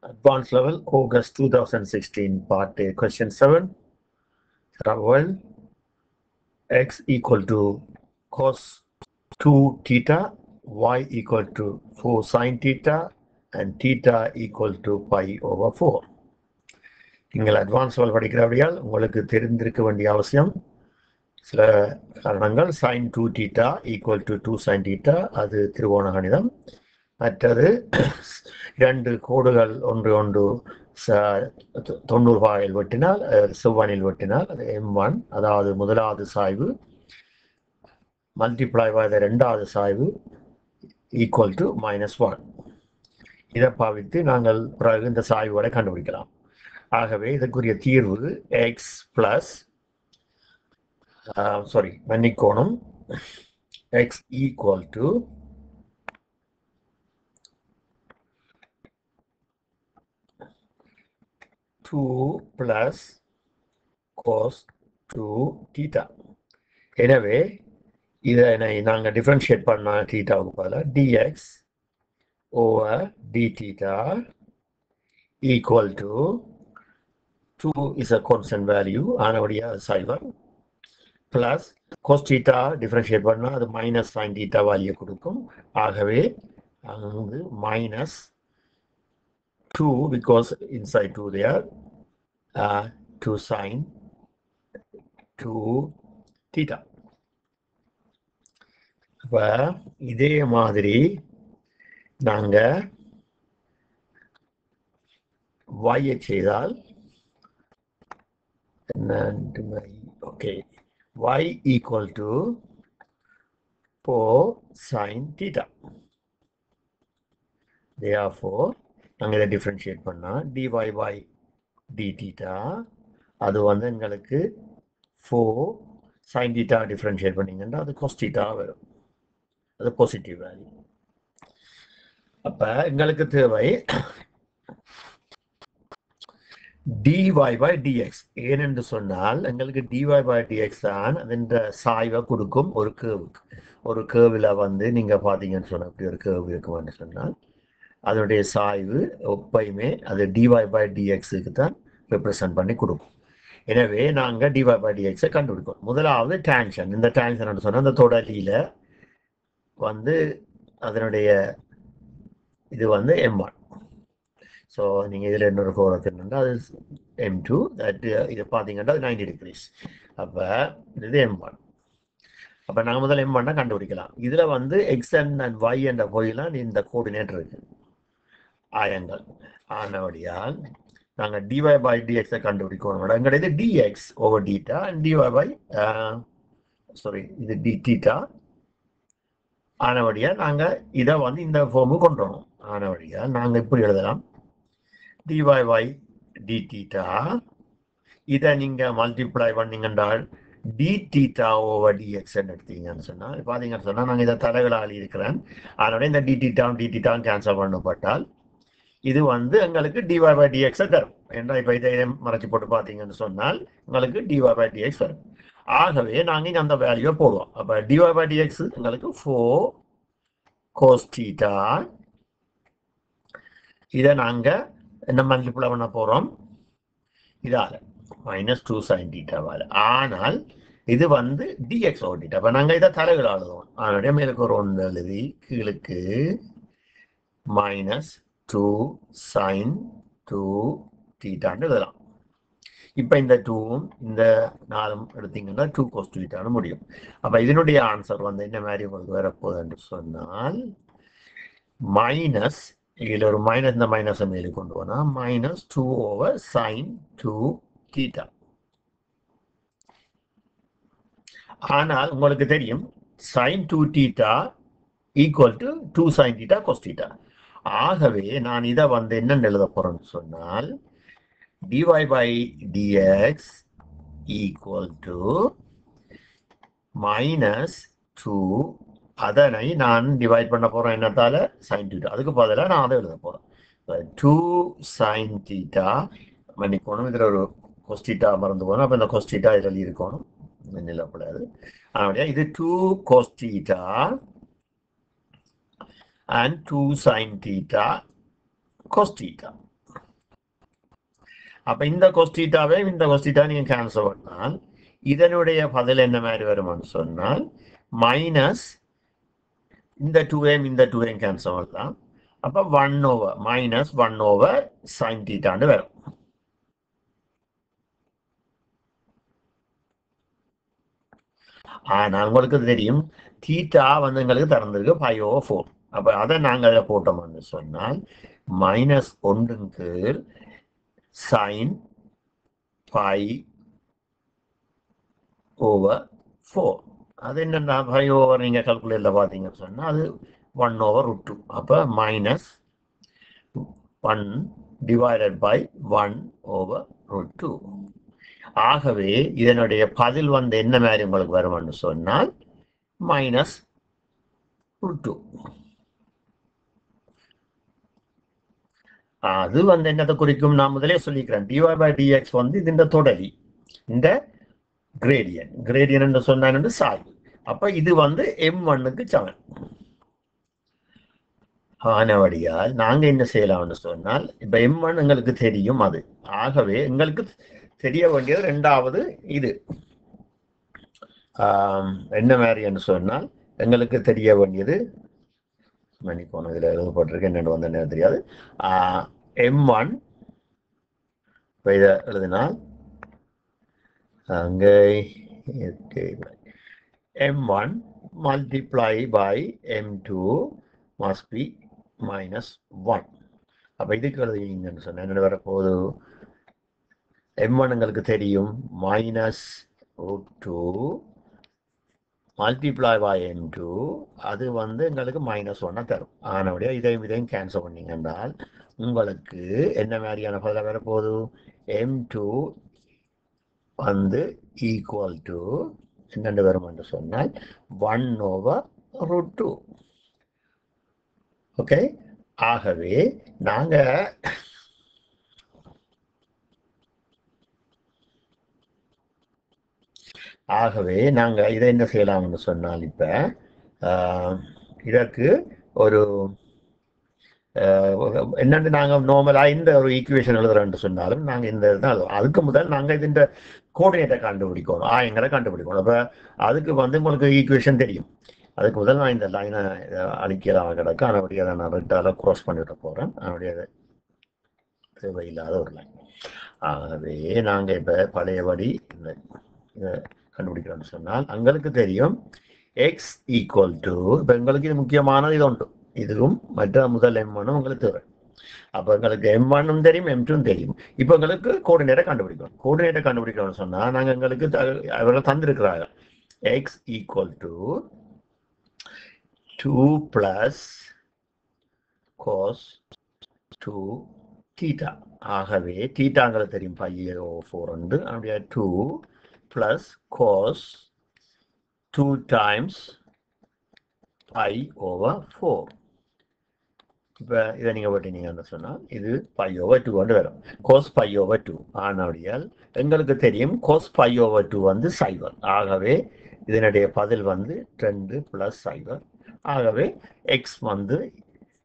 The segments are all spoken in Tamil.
Advanced level, August 2016, part A, question 7. Well, x equal to cos 2 theta, y equal to 4 sin theta, and theta equal to pi over 4. நீங்கள் அட்வான்ஸ் லெவல் படிக்கிறபடியால் உங்களுக்கு தெரிந்திருக்க வேண்டிய அவசியம் சில காரணங்கள். sin 2 theta equal to 2 sin theta, அது திரிகோண கணிதம். மற்றது இரண்டு கோடுகள் ஒன்று 90 பாகையில் வெட்டினால் செவ்வனில் வெட்டினால் அது M1, அதாவது முதலாவது சாய்வு மல்டிப்ளை பை இரண்டாவது சாய்வு ஈக்குவல் டு -1. இதை பாவித்து நாங்கள் பிறகு இந்த சாய்வுகளை கண்டுபிடிக்கலாம். ஆகவே இதற்குரிய தீர்வு எக்ஸ் பிளஸ் மன்னிக்கோணம் X equal to 2 plus cos 2 theta. எனவே இதை நாங்கள் டிஃபரன்ஷியேட் பண்ண தீட்டாவுக்கு பதிலாக dx over d theta equal to 2 is a constant value, ஆனபடியா சைவர், பிளஸ் cos theta டிஃபரன்ஷியேட் பண்ணால் அது மைனஸ் sin theta வேல்யூ கொடுக்கும். ஆகவே அங்கு minus 2 because inside 2 there 2 sin 2 theta. அப்ப இதே மாதிரி நாங்க y செய்தால் okay, y equal to 4 sin theta. Therefore நாங்கள் இதை டிஃப்ரென்ஷியேட் பண்ணால் dy by d theta அது வந்து எங்களுக்கு 4 sin theta டிஃப்ரென்ஷியேட் பண்ணிங்கன்னா அது cos theta வரும். அது பாசிட்டிவ் வேல்யூ. அப்போ எங்களுக்கு தேவை dy by dx. ஏனென்று சொன்னால் எங்களுக்கு dy by dx தான் அந்த சாய்வை கொடுக்கும் ஒரு கேர்வுக்கு. ஒரு கேர்வில் வந்து நீங்கள் பார்த்தீங்கன்னு சொன்னால் இப்படி ஒரு கேர்வ் இருக்குமான்னு சொன்னால் அதனுடைய சாய்வு எப்பயுமே அது dy by dxக்கு தான் ரெப்ரசன்ட் பண்ணி கொடுக்கும். எனவே நாங்கள் dy by dxை கண்டுபிடிப்போம். முதலாவது டேன்ஷன். இந்த டேன்ஷன் சொன்னால் அந்த தொடரியில் வந்து அதனுடைய இது வந்து M1. ஸோ நீங்கள் இதில் இன்னொரு கோரத்து என்னென்னா அது M2. இதை பார்த்தீங்கன்னா அது 90 degrees. அப்போ இது M1. அப்போ நாங்கள் முதல்ல M1 கண்டுபிடிக்கலாம். இதில் வந்து x and y என்ற கோயிலாம் இந்த கோஆர்டினேட் இருக்கு, ஆயங்கள். ஆனபடியால் நாங்கள் dy by dxை கண்டுபிடிக்கணும். எங்களுடைய dx over theta and dy by இது d theta. ஆனபடியால் நாங்கள் இதை வந்து இந்த ஃபார்முக்கு கொண்டு வரணும். ஆனபடியால் நாங்கள் இப்படி எழுதலாம் dy by d theta. இதை நீங்கள் multiply பண்ணீங்கன்றால் d theta over dx எடுத்தீங்கன்னு சொன்னால் பார்த்தீங்கன்னு சொன்னால் நாங்கள் இதை தலைகளாக இருக்கிறேன். அதனுடைய இந்த d theta கேன்சல் பண்ணப்பட்டால் இது வந்து எங்களுக்கு dy by dx தரும். என்றால் இப்போ இதை மறைச்சி போட்டு பார்த்தீங்கன்னு சொன்னால் உங்களுக்கு dy by dx வரும். ஆகவே நாங்கள் அந்த வேல்யூவை போடுவோம். அப்போ dy by dx எங்களுக்கு 4 cos theta. இதை நாங்கள் என்ன மல்டிப்ளை பண்ண போகிறோம் இதால் -2 sin theta. ஆனால் இது வந்து dx over theta. அப்போ நாங்கள் இதை தலைகள் எழுதுவோம். அதனுடைய மேலுக்கு ஒரு 1 எழுதி கீழுக்கு -2 sin 2 theta எழுதலாம். இப்போ இந்த 2ம் இந்த 4ம் எடுத்தீங்கன்னா 2 cos theta முடியும். அப்போ இதனுடைய ஆன்சர் வந்து என்ன மாதிரி உங்களுக்கு வரப்போகுது என்று சொன்னால் மைனஸ், இதில் ஒரு மைனஸ், இந்த மைனஸை மேலே கொண்டு போனால் -2 over sin 2 theta. ஆனால் உங்களுக்கு தெரியும் sin 2 theta equal to 2 sin theta cos theta. ஆகவே நான் இதை வந்து என்னென்னு எழுத போறேன்னு சொன்னால் dy by dx equal to -2, அதனை நான் டிவைட் பண்ண போறேன் என்னத்தால sin theta. அதுக்கு பதிலாக நான் அதை எழுத போறேன் 2 sin theta. மன்னிக்கணும், இதில் ஒரு cos theta மறந்து போகணும். அப்போ இந்த cos theta இதில் இருக்கணும், நிலப்படாது. அதனுடைய இது 2 cos theta and 2 sin theta cos theta. அப்ப இந்த கொஸ்டீட்டாவே இந்த கொஸ்டீட்டா நீங்க கேன்சல் பண்ணால் இதனுடைய பதில் என்ன மாதிரி வருமானு சொன்னால் மைனஸ் இந்த 2m இந்த 2m கேன்சல் பண்ணலாம். அப்ப 1 ஓவர் மைனஸ் 1 ஓவர் sin தீட்டான்னு வரும். ஆனா உங்களுக்கு தெரியும் தீட்டா வந்து எங்களுக்கு திறந்திருக்கு 5/4. அப்ப அதை நாங்கள் அதில் போட்டோம்னு சொன்னால் மைனஸ் 1 கீழ் sin 5/4. அது என்னன்னா 5 ஓவர் நீங்க கால்குலேட்டர்ல பார்த்தீங்கன்னு சொன்னா அது 1/√2. அப்ப மைனஸ் 1 டிவைடட் பை 1/√2. ஆகவே இதனுடைய பதில் வந்து என்ன மாதிரி உங்களுக்கு வரும்னு சொன்னால் மைனஸ் √2. அது வந்து என்னத்தை குறிக்கும் நான் முதலே சொல்லிக்கிறேன். dy by dx வந்து இந்த தொடரி இந்த கிரேடியன் சொன்ன சாய்வு. அப்ப இது வந்து m1க்கு சமன். ஆனவடியால் நாங்க என்ன செய்யலாம்னு சொன்னால் இப்ப m1 எங்களுக்கு தெரியும். அது ஆகவே எங்களுக்கு தெரிய வேண்டியது ரெண்டாவது இது என்ன மாதிரி என்று சொன்னால் எங்களுக்கு தெரிய வேண்டியது மன்னிப்போம் இதுல எழுதப்பட்டிருக்கு என்னென்னு வந்து என்ன தெரியாது. m1 இதை எழுதினால் அங்கே m1 multiply by m2 must be minus 1. அப்ப இதுக்கு எழுதிங்கன்னு சொன்ன என்ன வரப்போகுது m1 எங்களுக்கு தெரியும் -√2 மல்டிப்ளை பை m2 அது வந்து எங்களுக்கு -1 தரும். ஆனபடியா இதையும் கேன்சல் பண்ணீங்க என்றால் உங்களுக்கு என்ன மாதிரியான பதில் வரப்போகுது m2 வந்து ஈக்குவல் டு என்னென்று வரும் என்று சொன்னால் 1/√2. ஓகே. ஆகவே நாங்க இதை என்ன செய்யலாம்னு சொன்னால் இப்ப இதற்கு ஒரு என்னென்று நாங்கள் நார்மலா இந்த ஒரு ஈக்குவேஷன் எழுதுறோம்னு சொன்னாலும் நாங்கள் இந்த அதுக்கு முதல் நாங்கள் இந்த கோஆர்டினேட்டை கண்டுபிடிக்கணும், ஆயங்களை கண்டுபிடிக்கணும். அப்ப அதுக்கு வந்து உங்களுக்கு ஈக்குவேஷன் தெரியும். அதுக்கு முதல் நான் இந்த லைனை அழிக்கலாம் கிடக்கு. அதனுடைய அதை நான் ரெட்டால க்ராஸ் பண்ணிட்டு போறேன். அதனுடைய தேவையில்லாத ஒரு லைன். ஆகவே நாங்க இப்ப பழையபடி இந்த கண்டுபிடிக்கிறோம்னு சொன்னால் எங்களுக்கு தெரியும் எக்ஸ் ஈக்குவல் டு இப்ப எங்களுக்கு இது முக்கியமானது இது உண்டு. இதுவும் மற்ற முதல் m1 உங்களுக்கு தெரியும். அப்ப எங்களுக்கு m1 தெரியும் m2 தெரியும். இப்ப எங்களுக்கு கோஆர்டினேட்டை கண்டுபிடிக்கணும். கோஆர்டினேட்டை கண்டுபிடிக்கணும்னு சொன்னா நாங்க எங்களுக்கு அவர்கள் தந்திருக்கிறாங்க X equal to 2 plus cos 2 theta. ஆகவே தீட்டாங்களுக்கு தெரியும் 5/4 உண்டு. அப்படியே 2 plus cos 2 times 5/4. இப்ப இதை நீங்க போட்டீங்கன்னு சொன்னால் இது 5/2 வரும். cos 5/2 ஆனபடியால் எங்களுக்கு தெரியும் cos 5/2 வந்து 0. ஆகவே இதனுடைய பதில் வந்து 2 plus 0. ஆகவே எக்ஸ் வந்து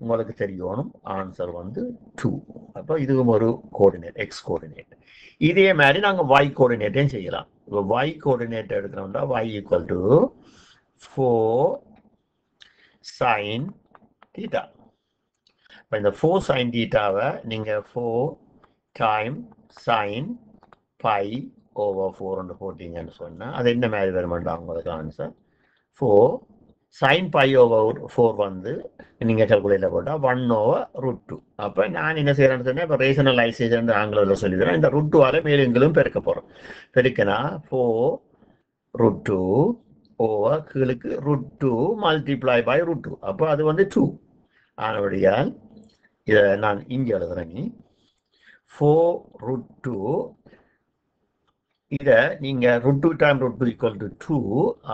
உங்களுக்கு தெரியணும் ஆன்சர் வந்து 2. அப்போ இதுவும் ஒரு கோஆர்டினேட் எக்ஸ் கோஆர்டினேட். இதே மாதிரி நாங்க y கோஆர்டினேட்டையும் செய்யலாம். இப்போ y கோஆர்டினேட் எடுக்கணும்னா y equal to 4 sin theta. இப்போ இந்த 4 sin thetaவை நீங்க 4 டைம் sin 5/4 போட்டீங்கன்னு சொன்னா அது என்ன மாதிரி வருமாண்டா உங்களுக்கு ஆன்சர் 4 sin 5/4 வந்து நீங்க கால்குலேட்டர் போட்டா 1/√2. அப்ப நான் என்ன செய்யறேன்னு சொன்னா இப்ப ரேஷனலைசேஷன் ஆங்கிலத்தில் சொல்லிடுறேன். இந்த √2 மேலும் பெருக்க போறோம். பெருக்கினா 4√2 ஓவர் கீழுக்கு √2 மல்டிப்ளை பை √2. அப்போ அது வந்து 2. ஆனபடியால் இதை நான் இங்க எழுதுறேன் 4√2 இதை நீங்க √2 டைம் √2 ஈக்குவல் டு 2.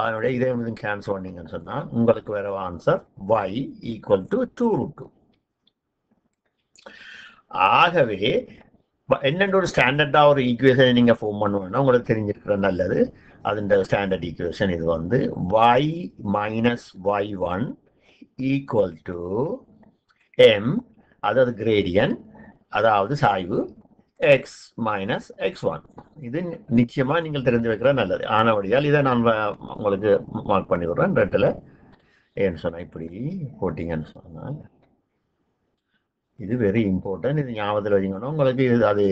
அதனுடைய இதை கேன்சல் பண்ணீங்கன்னு சொன்னா உங்களுக்கு வேற ஆன்சர் y ஈக்குவல் டு 2√2. ஆகவே என்னென்ன ஒரு ஸ்டாண்டர்டா ஒரு ஈக்குவேஷன் நீங்க ஃபார்ம் பண்ணுவோம்னா உங்களுக்கு தெரிஞ்சிருக்கிற நல்லது. அது ஸ்டாண்டர்ட் ஈக்குவேஷன் இது வந்து y minus y1 equal to m, அதாவது கிரேடியன் அதாவது சாய்வு எக்ஸ் மைனஸ் x1. இது நிச்சயமா நீங்கள் தெரிந்து வைக்கிற நல்லது. ஆனபடியால் இதை நான் உங்களுக்கு மார்க் பண்ணி விடுறேன் ரெட்டில். ஏன்னு சொன்னா இப்படி போட்டிங்கன்னு சொன்னால் இது வெரி இம்பார்ட்டன்ட். இது ஞாபகத்தில் வச்சுக்கணும். உங்களுக்கு இது அது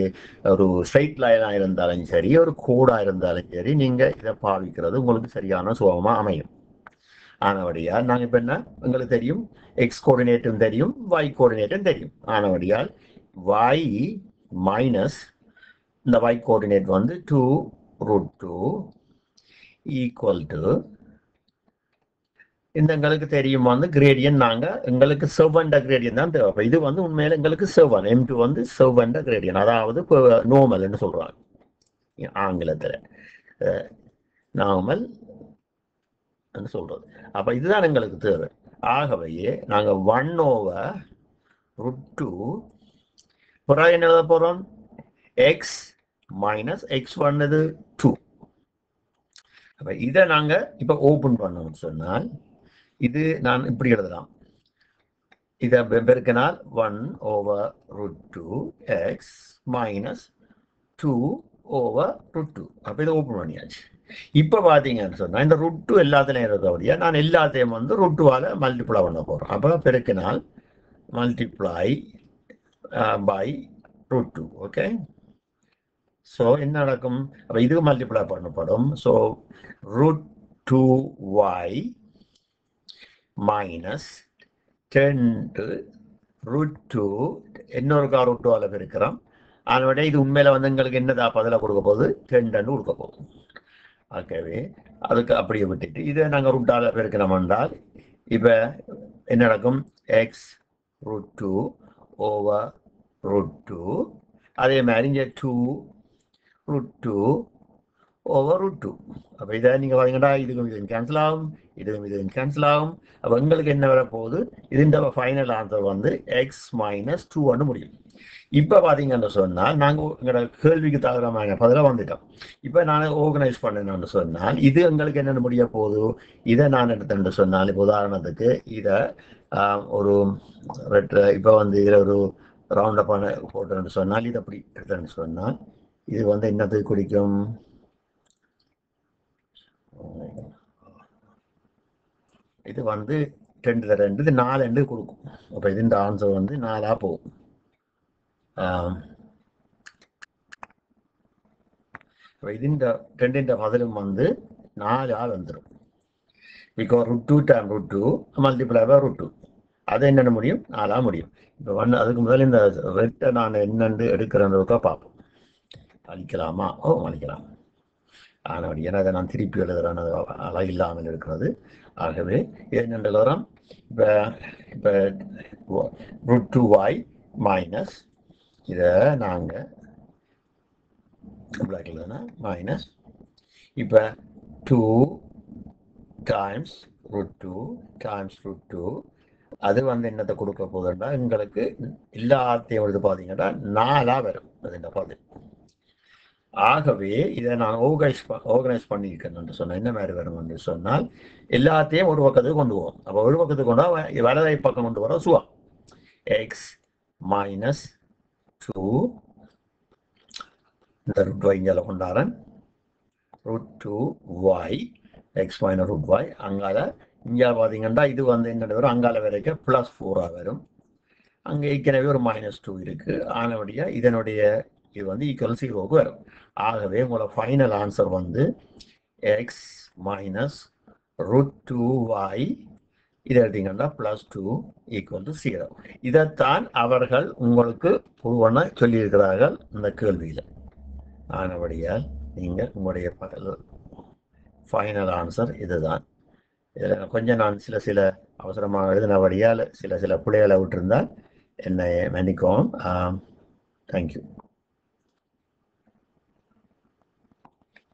ஒரு ஸ்ட்ரைட் லைனாக இருந்தாலும் சரி, ஒரு கோடாக இருந்தாலும் சரி, நீங்கள் இதை பாவிக்கிறது உங்களுக்கு சரியான சுலபமாக அமையும். ஆனபடியால் நாங்கள் இப்போ என்ன உங்களுக்கு தெரியும், எக்ஸ் கோஆர்டினேட்டும் தெரியும், y கோஆர்டினேட்டும் தெரியும். ஆனபடியால் y மைனஸ் இந்த y கோஆர்டினேட் வந்து 2√2 ஈக்குவல் டு இந்த எங்களுக்கு தெரியும் வந்து கிரேடியன் எங்களுக்கு செவ்வண்ட கிரேடியன் தான் தேவை. இது வந்து உண்மையில எங்களுக்கு செவன் M2 வந்து செவ்வண்ட கிரேடியன், அதாவது இப்போ நோமல்னு சொல்றாங்க ஆங்கிலத்தில், நார்மல் சொல்றது. அப்ப இதுதான் எங்களுக்கு தேவை. ஆகவே நாங்க 1/√2 பிறகு என்ன எழுத போறோம், எக்ஸ் மைனஸ் x1 இது 2. அப்ப இதை நாங்க இப்ப ஓபன் பண்ணோம்னு சொன்னால் இது நான் இப்படி எழுதலாம். இதை பெருக்கினால் 1/√2 எக்ஸ் மைனஸ் 2/√2. அப்ப இதை ஓபன் பண்ணியாச்சு. இப்ப பாத்தீங்கன்னு சொன்னா இந்த √2 எல்லாத்துலயும் இருக்கிறபடியா நான் எல்லாத்தையும் வந்து √2வால மல்டிப்ளை பண்ண போறோம். அப்ப பெருக்கினால் மல்டிப்ளை பை √2. ஓகே, ஸோ என்ன நடக்கும், அப்ப இது மல்டிப்ளை பண்ணப்படும். ஸோ √2y மைனஸ் 10√2 இன்னொரு √2வால பெருக்கிறோம். அதோட இது உண்மையில வந்து எங்களுக்கு என்னதா பதிலாக கொடுக்க போகுது, 10 கொடுக்க போகுது. ஓகேவே, அதுக்கு அப்படியே விட்டுட்டு இதை நாங்கள் √2ஆல பெருக்கிறோம் என்றால் இப்ப என்ன நடக்கும், x√2/√2 அதே மாதிரி இங்கே 2√2/√2. அப்ப இதை நீங்க பாத்தீங்கன்னா இதுக்கும் இதுவும் கேன்சல் ஆகும், இதுவும் இதுவும் கேன்சல் ஆகும். அப்ப எங்களுக்கு என்ன வர போகுது, இதுன்ற ஃபைனல் ஆன்சர் வந்து எக்ஸ் மைனஸ் 2 முடியும். இப்ப பாத்தீங்கன்னு சொன்னால் நாங்க எங்களோட கேள்விக்கு தகுந்த பதிலாக வந்துட்டோம். இப்ப நான் ஆர்கனைஸ் பண்ணணும்னு சொன்னால் இது எங்களுக்கு என்னென்ன முடிய போகுது, இதை நான் எடுத்தேன்னு சொன்னால் இப்போ உதாரணத்துக்கு இதை ஒரு இப்ப வந்து இதுல ஒரு ரவுண்ட் அப் பண்ண போட்டோன்னு சொன்னால் இது அப்படி எடுத்தேன்னு சொன்னால் இது வந்து என்னத்துக்கு குறிக்கும், இது வந்து 2 இது 4 கொடுக்கும். அப்ப இதுன்ற ஆன்சர் வந்து 4 போகும். இதுன்ற 2 பதிலும் வந்து 4 வந்துடும். பிகாஸ் √2 டைம் √2 மல்டிப்ளை பை √2 அது என்னென்ன முடியும், 4 முடியும். இப்போ வந்து அதுக்கு முதல்ல இந்த ரெட்டை நான் என்னென்று எடுக்கிறேன்றதுக்காக பார்ப்போம். அழிக்கலாமா? அழிக்கலாம். ஆனால் ஏன்னா அதை நான் திருப்பி எழுதுறேன், அழகு இல்லாமல் இருக்கிறது. ஆகவே என்னென்று எழுதுறோம், இப்போ √2y மைனஸ் இதை நாங்கள் மைனஸ் இப்போ 2 டைம்ஸ் √2 டைம்ஸ் √2 அது வந்து என்னத்தை கொடுக்க போகுதுன்னா எங்களுக்கு எல்லாத்தையும் எடுத்து பார்த்தீங்கன்னா 4 வரும் அதுன்ற பதில். ஆகவே இதை நான் ஆர்கனைஸ் பண்ணியிருக்கேன் சொன்னால் என்ன மாதிரி வரும் என்று சொன்னால் எல்லாத்தையும் ஒரு பக்கத்துக்கு கொண்டு போவோம். அப்போ ஒரு பக்கத்துக்கு கொண்டா வலதை பக்கம் கொண்டு வர சுவா எக்ஸ் மைனஸ் 2 இந்த √y இங்கே கொண்டாடுறேன், √2y எக்ஸ் மைனஸ் √y அங்கால இங்கே பார்த்தீங்கன்னா இது வந்து என்ன வரும், அங்கால வரைக்கும் +4 வரும். அங்கே ஏற்கனவே ஒரு -2 இருக்கு. ஆனபடியா இதனுடைய இது வந்து ஈக்குவல் 0க்கு வரும். ஆகவே உங்களோட ஃபைனல் ஆன்சர் வந்து எக்ஸ் மைனஸ் √2y இதை எடுத்தீங்கன்னா +2 ஈக்குவல் டு 0. இதைத்தான் அவர்கள் உங்களுக்கு பொதுவான சொல்லியிருக்கிறார்கள் இந்த கேள்வியில். ஆனபடியால் நீங்கள் உங்களுடைய ஃபைனல் ஆன்சர் இதுதான். இதில் கொஞ்சம் நான் சில அவசரமாக எழுதினபடியால் சில பிள்ளைகளை விட்டுருந்தால் என்னை மன்னிக்கவும். தேங்க்யூ.